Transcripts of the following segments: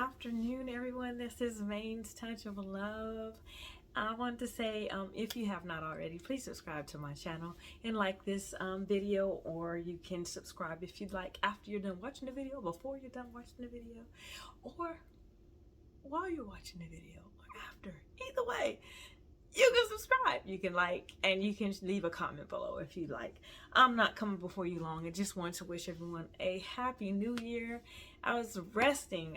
afternoon, everyone. This is Main's Touch of Love. I want to say, if you have not already, please subscribe to my channel and like this video, or you can subscribe if you'd like after you're done watching the video, before you're done watching the video, or while you're watching the video, or after. Either way, you can subscribe, you can like, and you can leave a comment below if you like. I'm not coming before you long. I just want to wish everyone a happy new year. I was resting,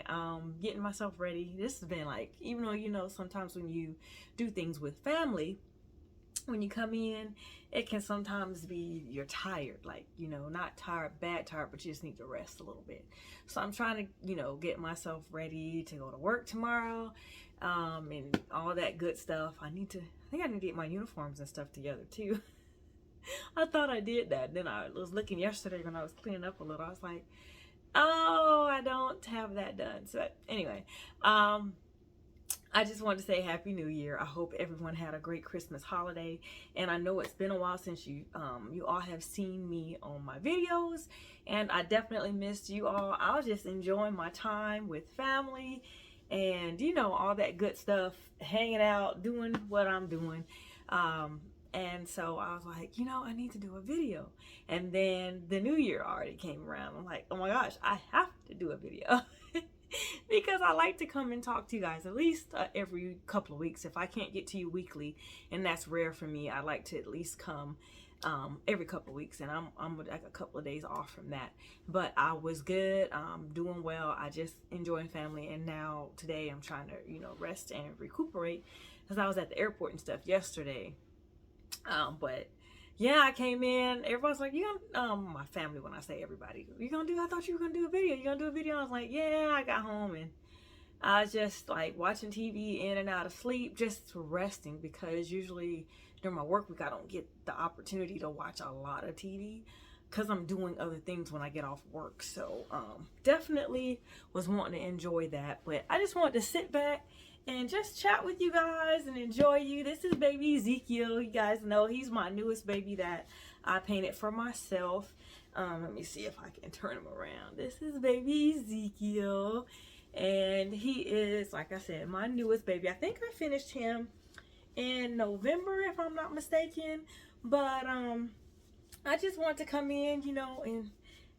getting myself ready. This has been like, even though sometimes when you do things with family, when you come in, it can sometimes be you're tired, like, not tired, bad tired, but you just need to rest a little bit. So I'm trying to, get myself ready to go to work tomorrow, and all that good stuff. I think I need to get my uniforms and stuff together too. I thought I did that. Then I was looking yesterday when I was cleaning up a little. I was like, oh, I don't have that done. So anyway, I just wanted to say Happy New Year. I hope everyone had a great Christmas holiday. And I know it's been a while since you all have seen me on my videos, and I definitely missed you all. I was just enjoying my time with family and all that good stuff, hanging out, doing what I'm doing. And so I was like, I need to do a video. And then the new year already came around. I'm like, oh my gosh, I have to do a video. Because I like to come and talk to you guys at least every couple of weeks. If I can't get to you weekly, and that's rare for me, I like to at least come every couple of weeks, and I'm like a couple of days off from that. But I was good, doing well. I just enjoying family, and now today I'm trying to rest and recuperate because I was at the airport and stuff yesterday. But yeah, I came in, everybody's like, you gonna, my family, when I say everybody, I thought you were gonna do a video. You gonna do a video? I was like, yeah. I got home and I was just like watching TV, in and out of sleep, just resting, because usually during my work week I don't get the opportunity to watch a lot of TV because I'm doing other things when I get off work. So definitely was wanting to enjoy that, but I just wanted to sit back and just chat with you guys and enjoy you. This is baby Ezekiel. You guys know he's my newest baby that I painted for myself. Let me see if I can turn him around. This is baby Ezekiel, and he is, like I said, my newest baby. I think I finished him in November, if I'm not mistaken. But I just want to come in, and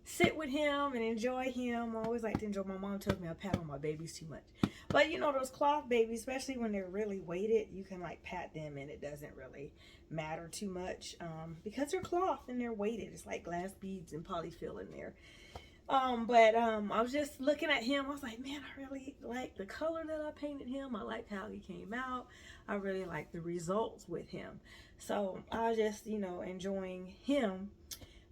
sit with him and enjoy him. I always like to enjoy. My mom told me I pat on my babies too much. But those cloth babies, especially when they're really weighted, you can like pat them and it doesn't really matter too much, because they're cloth and they're weighted. It's like glass beads and polyfill in there. But I was just looking at him. I was like, man, I really like the color that I painted him. I like how he came out. I really like the results with him. So I was just, enjoying him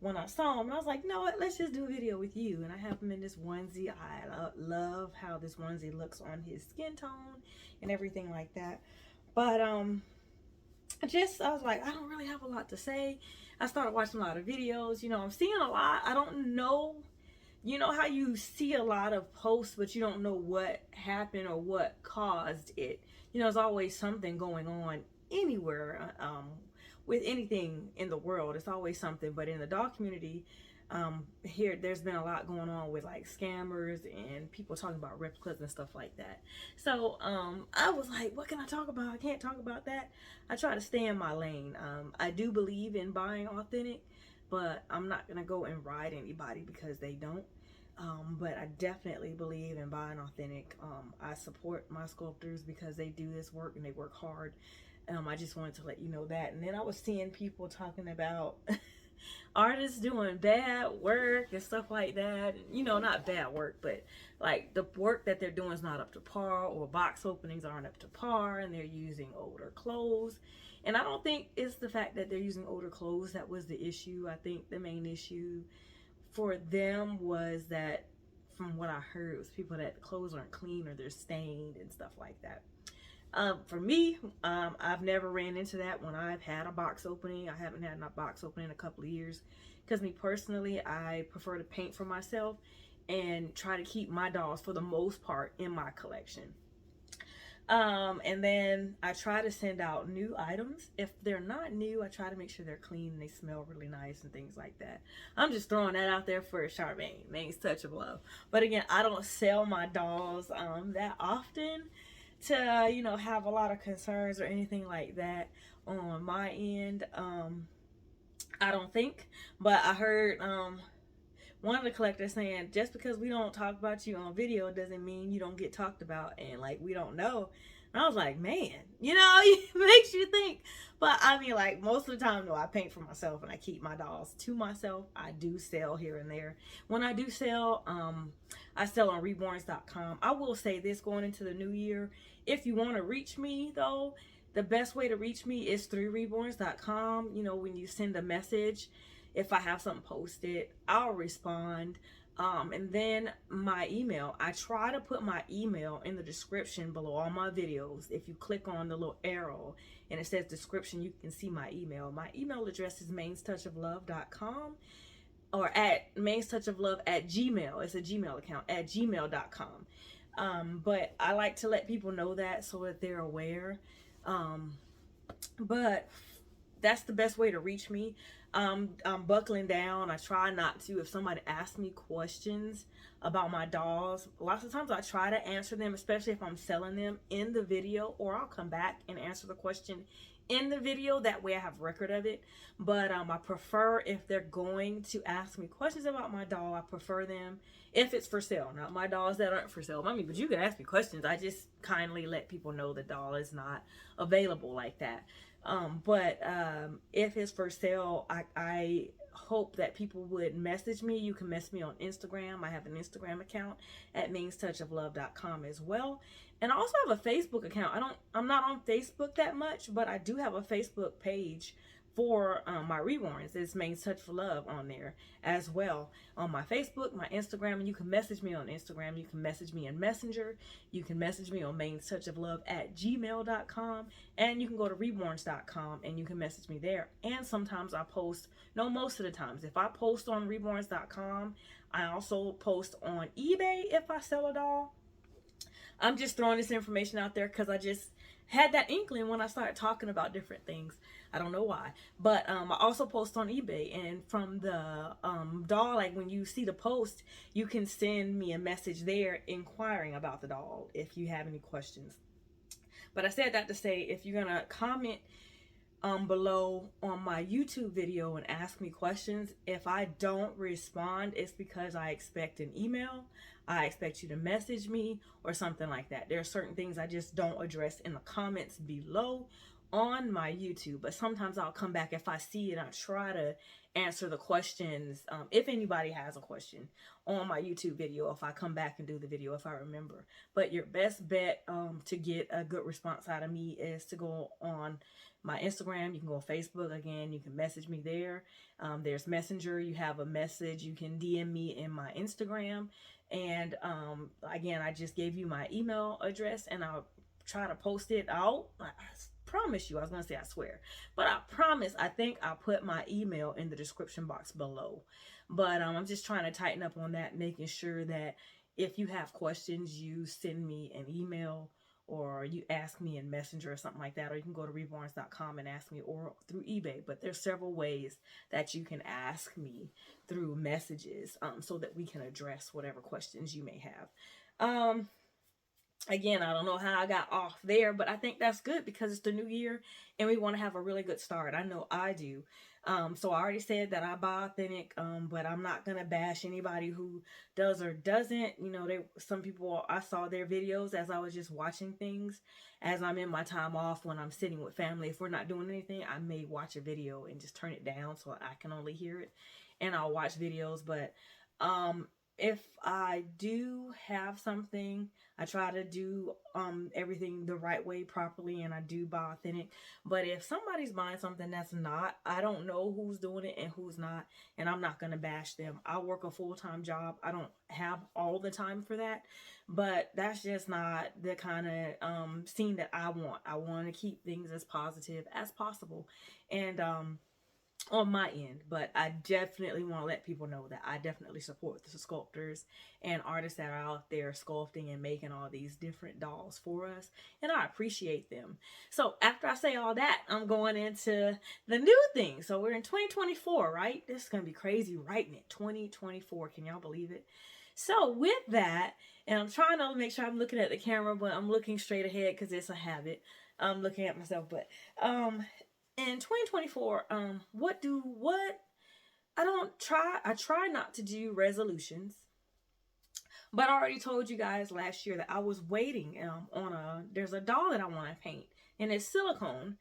when I saw him. And I was like, no, what, let's just do a video with you. And I have him in this onesie. I love how this onesie looks on his skin tone and everything like that. But I was like, I don't really have a lot to say. I started watching a lot of videos. I'm seeing a lot. I don't know. How you see a lot of posts, but you don't know what happened or what caused it. There's always something going on anywhere, with anything in the world. It's always something. But in the dog community, here, there's been a lot going on with like scammers and people talking about replicas and stuff like that. So I was like, what can I talk about? I can't talk about that. I try to stay in my lane. I do believe in buying authentic, but I'm not gonna go and ride anybody because they don't. But I definitely believe in buying authentic. I support my sculptors because they do this work and they work hard. I just wanted to let you know that. And then I was seeing people talking about artists doing bad work and stuff like that. Not bad work, but like the work that they're doing is not up to par, or box openings aren't up to par, and they're using older clothes. And I don't think it's the fact that they're using older clothes that was the issue. I think the main issue for them was that, from what I heard, it was people that the clothes aren't clean or they're stained and stuff like that. For me, I've never ran into that when I've had a box opening. I haven't had a box opening in a couple of years because me personally, I prefer to paint for myself and try to keep my dolls for the most part in my collection. And then I try to send out new items. If they're not new, I try to make sure they're clean and they smell really nice and things like that. I'm just throwing that out there for Charmaine, Maine's Touch of Love. But again, I don't sell my dolls that often to, have a lot of concerns or anything like that on my end. I don't think, but I heard one of the collectors saying just because we don't talk about you on video doesn't mean you don't get talked about, and like we don't know. And I was like, man, it makes you think. But I mean, like most of the time, no, I paint for myself and I keep my dolls to myself. I do sell here and there. When I do sell, I sell on reborns.com. I will say this going into the new year, if you want to reach me though, the best way to reach me is through reborns.com. When you send a message, if I have something posted, I'll respond. And then my email, I try to put my email in the description below all my videos. If you click on the little arrow and it says description, you can see my email. My email address is mainestouchoflove.com or at mainestouchoflove@gmail. It's a Gmail account at gmail.com. But I like to let people know that so that they're aware. But that's the best way to reach me. I'm buckling down. I try not to. If somebody asks me questions about my dolls, lots of times I try to answer them, especially if I'm selling them in the video, or I'll come back and answer the question in the video. That way I have record of it. But I prefer, if they're going to ask me questions about my doll, I prefer them if it's for sale, not my dolls that aren't for sale. I mean, but you can ask me questions. I just kindly let people know the doll is not available like that. But if it's for sale, I hope that people would message me. You can message me on Instagram. I have an Instagram account at mainestouchoflove.com as well. And I also have a Facebook account. I'm not on Facebook that much, but I do have a Facebook page for my reborns. It's Maine's Touch for Love on there as well, on my Facebook, my Instagram. And you can message me on Instagram. You can message me in Messenger. You can message me on mainestouchoflove@gmail.com, and you can go to reborns.com and you can message me there. And sometimes I post, no, most of the times, if I post on reborns.com, I also post on eBay if I sell a doll. I'm just throwing this information out there because I just had that inkling when I started talking about different things. I don't know why. But I also post on eBay. And from the doll, like when you see the post, you can send me a message there inquiring about the doll if you have any questions. But I said that to say, if you're going to comment below on my YouTube video and ask me questions, if I don't respond, it's because I expect an email, I expect you to message me or something like that. There are certain things I just don't address in the comments below on my YouTube, but sometimes I'll come back if I see it. I try to answer the questions, if anybody has a question on my YouTube video, if I come back and do the video, if I remember. But your best bet to get a good response out of me is to go on my Instagram. You can go on Facebook. Again, you can message me there. There's Messenger. You have a message. You can DM me in my Instagram. And again, I just gave you my email address, and I'll try to post it out. I promise you, I was going to say I swear, but I promise, I think I'll put my email in the description box below. But I'm just trying to tighten up on that, making sure that if you have questions, you send me an email or you ask me in Messenger or something like that, or you can go to reborns.com and ask me, or through eBay. But there's several ways that you can ask me through messages, so that we can address whatever questions you may have. Again, I don't know how I got off there, but I think that's good because it's the new year and we want to have a really good start. I know I do. So I already said that I buy authentic, but I'm not going to bash anybody who does or doesn't. Some people, I saw their videos as I was just watching things as I'm in my time off when I'm sitting with family. If we're not doing anything, I may watch a video and just turn it down so I can only hear it, and I'll watch videos. But if I do have something, I try to do everything the right way, properly, and I do buy authentic. But if somebody's buying something that's not, I don't know who's doing it and who's not, and I'm not going to bash them. I work a full-time job. I don't have all the time for that, but that's just not the kind of scene that I want. I want to keep things as positive as possible. And on my end, but I definitely want to let people know that I definitely support the sculptors and artists that are out there sculpting and making all these different dolls for us, and I appreciate them. So after I say all that, I'm going into the new thing. So we're in 2024, right? This is gonna be crazy writing it. 2024, can y'all believe it? So with that, and I'm trying to make sure I'm looking at the camera, but I'm looking straight ahead because it's a habit. I'm looking at myself, but in 2024, what I try not to do resolutions, but I already told you guys last year that I was waiting on there's a doll that I want to paint, and it's silicone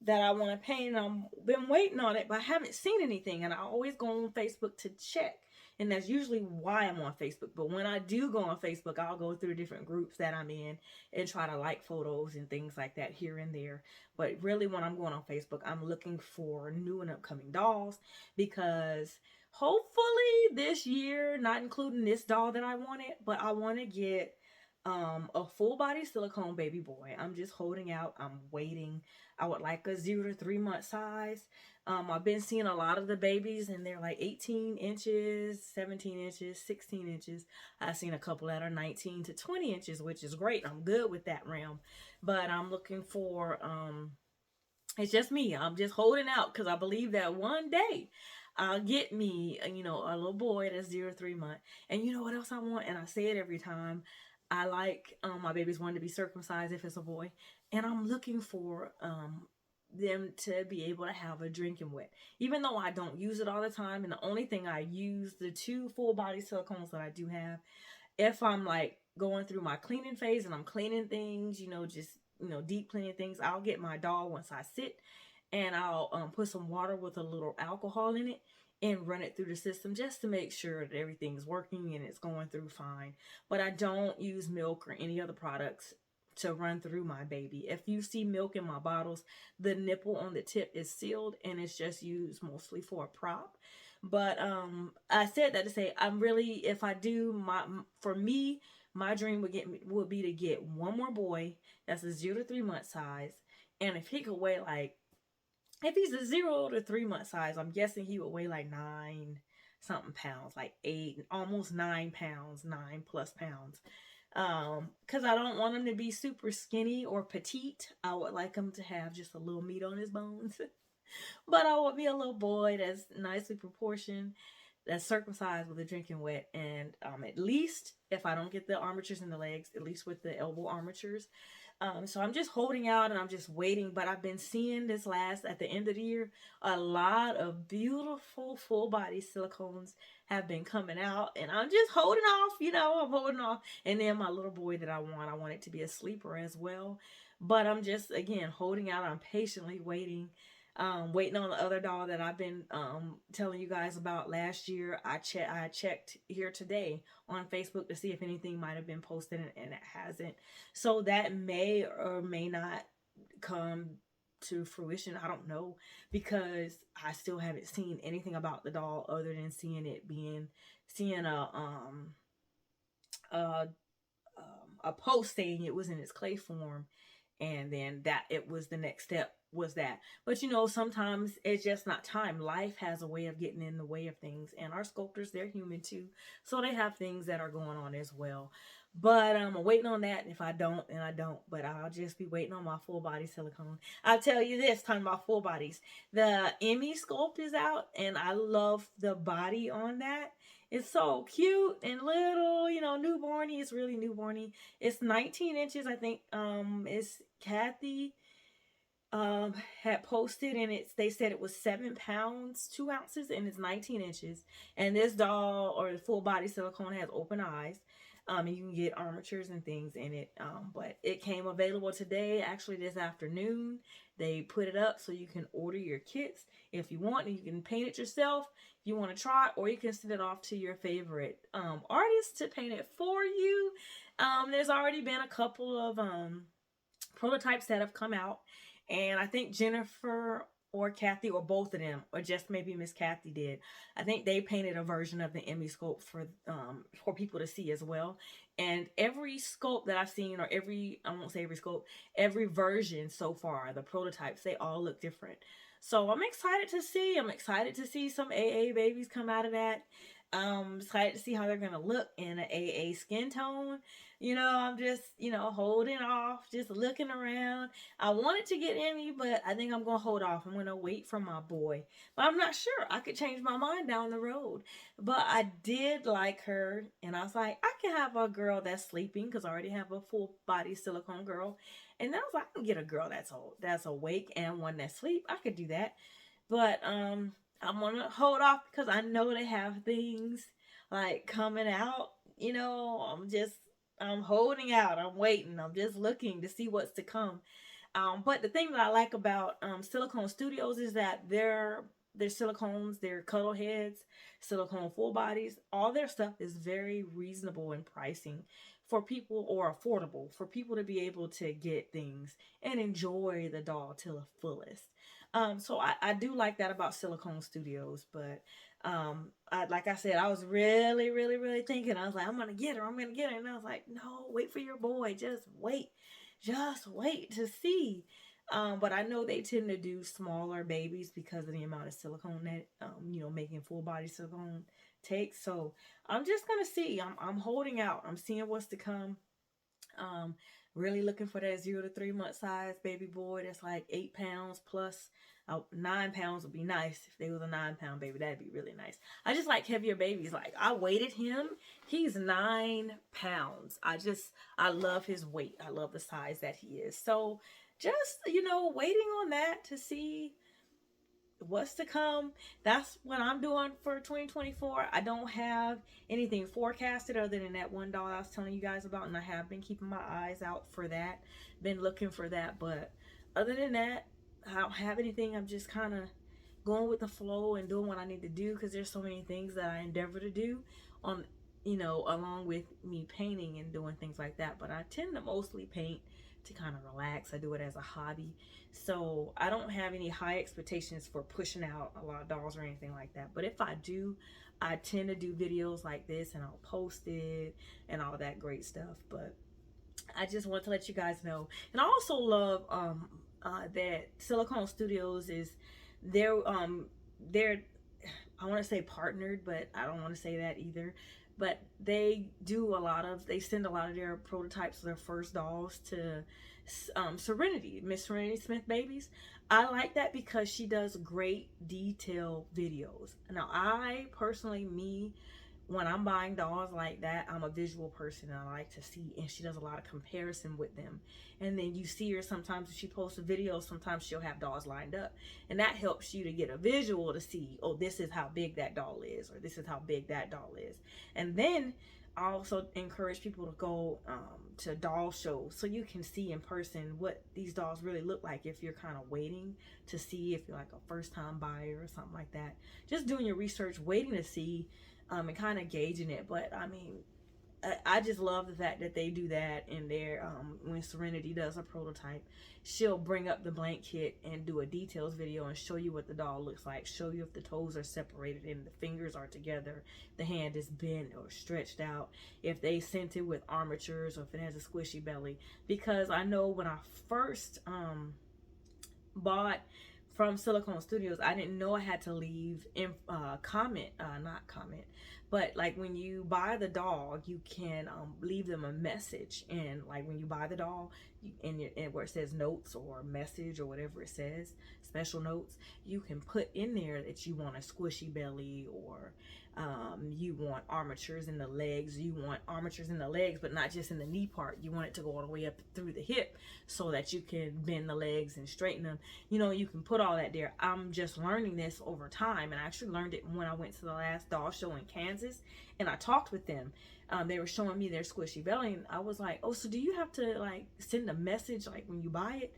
that I want to paint. I've been waiting on it, but I haven't seen anything. And I always go on Facebook to check. And that's usually why I'm on Facebook. But when I do go on Facebook, I'll go through different groups that I'm in and try to like photos and things like that here and there. But really, when I'm going on Facebook, I'm looking for new and upcoming dolls, because hopefully this year, not including this doll that I wanted, but I want to get a full body silicone baby boy. I'm just holding out. I'm waiting. I would like a 0 to 3 month size. I've been seeing a lot of the babies, and they're like 18 inches, 17 inches, 16 inches. I've seen a couple that are 19 to 20 inches, which is great. I'm good with that realm. But I'm looking for, it's just me. I'm just holding out because I believe that one day I'll get me, a little boy that's 0 to 3 months. And you know what else I want? And I say it every time. I like my babies wanting to be circumcised if it's a boy, and I'm looking for them to be able to have a drinking wet, even though I don't use it all the time. And the only thing I use, the 2 full body silicones that I do have, if I'm like going through my cleaning phase and I'm cleaning things, just deep cleaning things, I'll get my doll once I sit, and I'll put some water with a little alcohol in it and run it through the system just to make sure that everything's working and it's going through fine. But I don't use milk or any other products to run through my baby. If you see milk in my bottles, the nipple on the tip is sealed and it's just used mostly for a prop. But I said that to say, I'm really, if I do for me, my dream would be to get one more boy that's a 0 to 3 month size, and if he could weigh like, if he's a 0 to 3 month size, I'm guessing he would weigh like 9 something pounds, like 8, almost 9 pounds, 9 plus pounds. Because I don't want him to be super skinny or petite. I would like him to have just a little meat on his bones. But I want me a little boy that's nicely proportioned, that's circumcised with a drinking wet, and at least, if I don't get the armatures in the legs, at least with the elbow armatures. So I'm just holding out and I'm just waiting. But I've been seeing at the end of the year, a lot of beautiful full body silicones have been coming out, and I'm just holding off, I'm holding off. And then my little boy that I want it to be a sleeper as well. But I'm just, again, holding out. I'm patiently waiting on the other doll that I've been telling you guys about last year. I checked here today on Facebook to see if anything might have been posted, and it hasn't. So that may or may not come to fruition. I don't know, because I still haven't seen anything about the doll other than seeing a a post saying it was in its clay form, and then that it was the next step was that. But sometimes it's just not time. Life has a way of getting in the way of things, and our sculptors, they're human too, so they have things that are going on as well. But I'm waiting on that. If I don't, then I don't. But I'll just be waiting on my full body silicone. I'll tell you this, talking about full bodies, the Emmy sculpt is out, and I love the body on that. It's so cute and little, newborny. It's really newborny. It's 19 inches, I think. It's Kathy had posted, and they said it was 7 pounds 2 ounces, and it's 19 inches. And this doll, or the full body silicone, has open eyes. And you can get armatures and things in it. But it came available today, actually this afternoon. They put it up so you can order your kits if you want, and you can paint it yourself if you want to try, or you can send it off to your favorite artist to paint it for you. There's already been a couple of prototypes that have come out, and I think Jennifer or Kathy, or both of them, or just maybe Miss Kathy did, I think they painted a version of the Emmy sculpt for people to see as well. And every sculpt that I've seen, or I won't say every sculpt, every version so far, the prototypes, they all look different. So I'm excited to see. I'm excited to see some AA babies come out of that. Excited to see how they're gonna look in an AA skin tone. I'm just, holding off, just looking around. I wanted to get Emmy, but I think I'm gonna hold off. I'm gonna wait for my boy. But I'm not sure. I could change my mind down the road. But I did like her, and I was like, I can have a girl that's sleeping because I already have a full body silicone girl. And I was like, I can get a girl that's awake and one that's asleep. I could do that. But I'm gonna hold off because I know they have things like coming out. I'm holding out. I'm waiting. I'm just looking to see what's to come. But the thing that I like about Silicone Studios is that their silicones, their cuddle heads, silicone full bodies, all their stuff is very reasonable in pricing for people, or affordable for people to be able to get things and enjoy the doll to the fullest. So I do like that about Silicone Studios, but like I said, I was really, really, really thinking. I was like, I'm gonna get her, and I was like, no, wait for your boy, just wait to see. But I know they tend to do smaller babies because of the amount of silicone that making full body silicone takes. So I'm just gonna see. I'm holding out. I'm seeing what's to come. Um, really looking for that 0 to 3 month size baby boy that's like 8 pounds plus. 9 pounds would be nice if they was a 9 pound baby. That'd be really nice. I just like heavier babies. Like I weighted him. He's 9 pounds. I love his weight. I love the size that he is. So just waiting on that to see what's to come. That's what I'm doing for 2024. I don't have anything forecasted other than that one doll I was telling you guys about, and I have been keeping my eyes out for that, been looking for that. But other than that, I don't have anything. I'm just kind of going with the flow and doing what I need to do because there's so many things that I endeavor to do on along with me painting and doing things like that. But I tend to mostly paint to kind of relax. I do it as a hobby. So I don't have any high expectations for pushing out a lot of dolls or anything like that. But if I do, I tend to do videos like this and I'll post it and all that great stuff. But I just want to let you guys know. And I also love that Silicone Studios is they're I want to say partnered, but I don't want to say that either. But they send a lot of their prototypes, their first dolls to Serenity, Miss Serenity Smith Babies. I like that because she does great detail videos. Now, I personally, when I'm buying dolls like that, I'm a visual person and I like to see, and she does a lot of comparison with them. And then you see her sometimes if she posts a video, sometimes she'll have dolls lined up, and that helps you to get a visual to see, oh, this is how big that doll is, or this is how big that doll is. And then I also encourage people to go to doll shows so you can see in person what these dolls really look like if you're kind of waiting to see, if you're like a first time buyer or something like that. Just doing your research, waiting to see and kind of gauging it. But I mean, I just love the fact that they do that. And when Serenity does a prototype, she'll bring up the blank kit and do a details video and show you what the doll looks like, show you if the toes are separated and the fingers are together, the hand is bent or stretched out, if they sent it with armatures, or if it has a squishy belly. Because I know when I first bought from Silicone Studios, I didn't know I had to leave not comment, but like when you buy the doll, you can leave them a message. And like when you buy the doll, and where it says notes or message or whatever it says, special notes, you can put in there that you want a squishy belly, or you want armatures in the legs. You want armatures in the legs, but not just in the knee part. You want it to go all the way up through the hip so that you can bend the legs and straighten them. You can put all that there. I'm just learning this over time, and I actually learned it when I went to the last doll show in Kansas, and I talked with them. They were showing me their squishy belly, and I was like, oh, so do you have to like send a message like when you buy it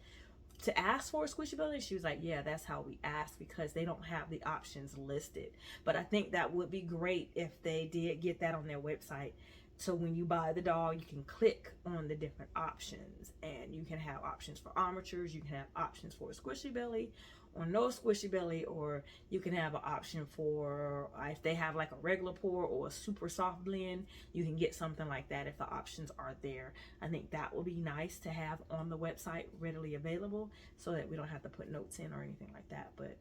to ask for a squishy belly? She was like, yeah, that's how we ask, because they don't have the options listed. But I think that would be great if they did get that on their website. So when you buy the doll, you can click on the different options, and you can have options for armatures, you can have options for a squishy belly, or no squishy belly, or you can have an option for if they have like a regular pour or a super soft blend, you can get something like that if the options are there. I think that will be nice to have on the website readily available so that we don't have to put notes in or anything like that. But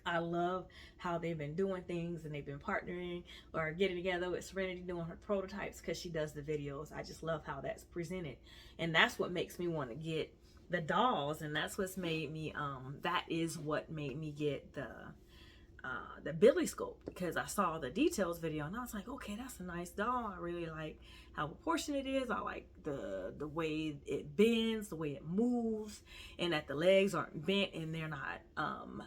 I love how they've been doing things, and they've been partnering or getting together with Serenity doing her prototypes because she does the videos. I just love how that's presented, and that's what makes me want to get the dolls, and that's what's made me that is what made me get the Billy sculpt, because I saw the details video and I was like, okay, that's a nice doll. I really like how proportionate it is. I like the way it bends, the way it moves, and that the legs aren't bent and they're not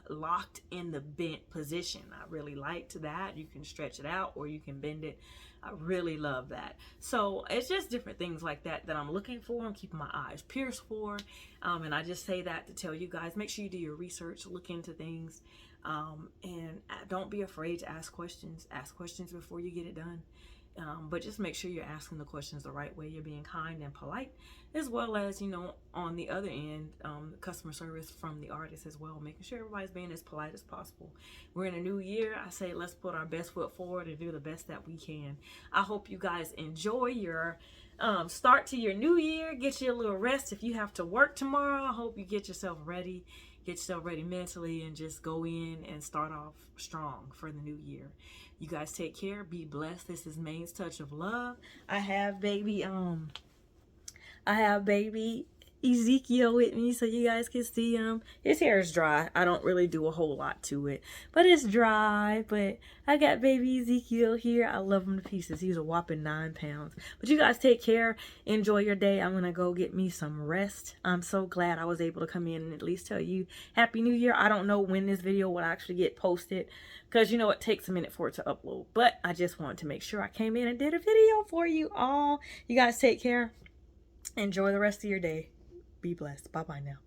locked in the bent position. I really liked that. You can stretch it out or you can bend it. I really love that. So it's just different things like that that I'm looking for. I'm keeping my eyes pierced for, and I just say that to tell you guys, make sure you do your research, look into things, and don't be afraid to ask questions. Ask questions before you get it done. But just make sure you're asking the questions the right way. You're being kind and polite, as well as, you know, on the other end, customer service from the artist as well, making sure everybody's being as polite as possible. We're in a new year. I say let's put our best foot forward and do the best that we can. I hope you guys enjoy your start to your new year. Get you a little rest. If you have to work tomorrow, I hope you get yourself ready. Get yourself ready mentally and just go in and start off strong for the new year. You guys take care. Be blessed. This is Main's Touch of Love. I have baby Ezekiel with me so you guys can see him. His hair is dry. I don't really do a whole lot to it, but it's dry. But I got baby Ezekiel here. I love him to pieces. He's a whopping 9 pounds. But you guys take care. Enjoy your day. I'm gonna go get me some rest. I'm so glad I was able to come in and at least tell you Happy New Year. I don't know when this video will actually get posted, because you know it takes a minute for it to upload, but I just wanted to make sure I came in and did a video for you all. You guys take care. Enjoy the rest of your day. Be blessed. Bye-bye now.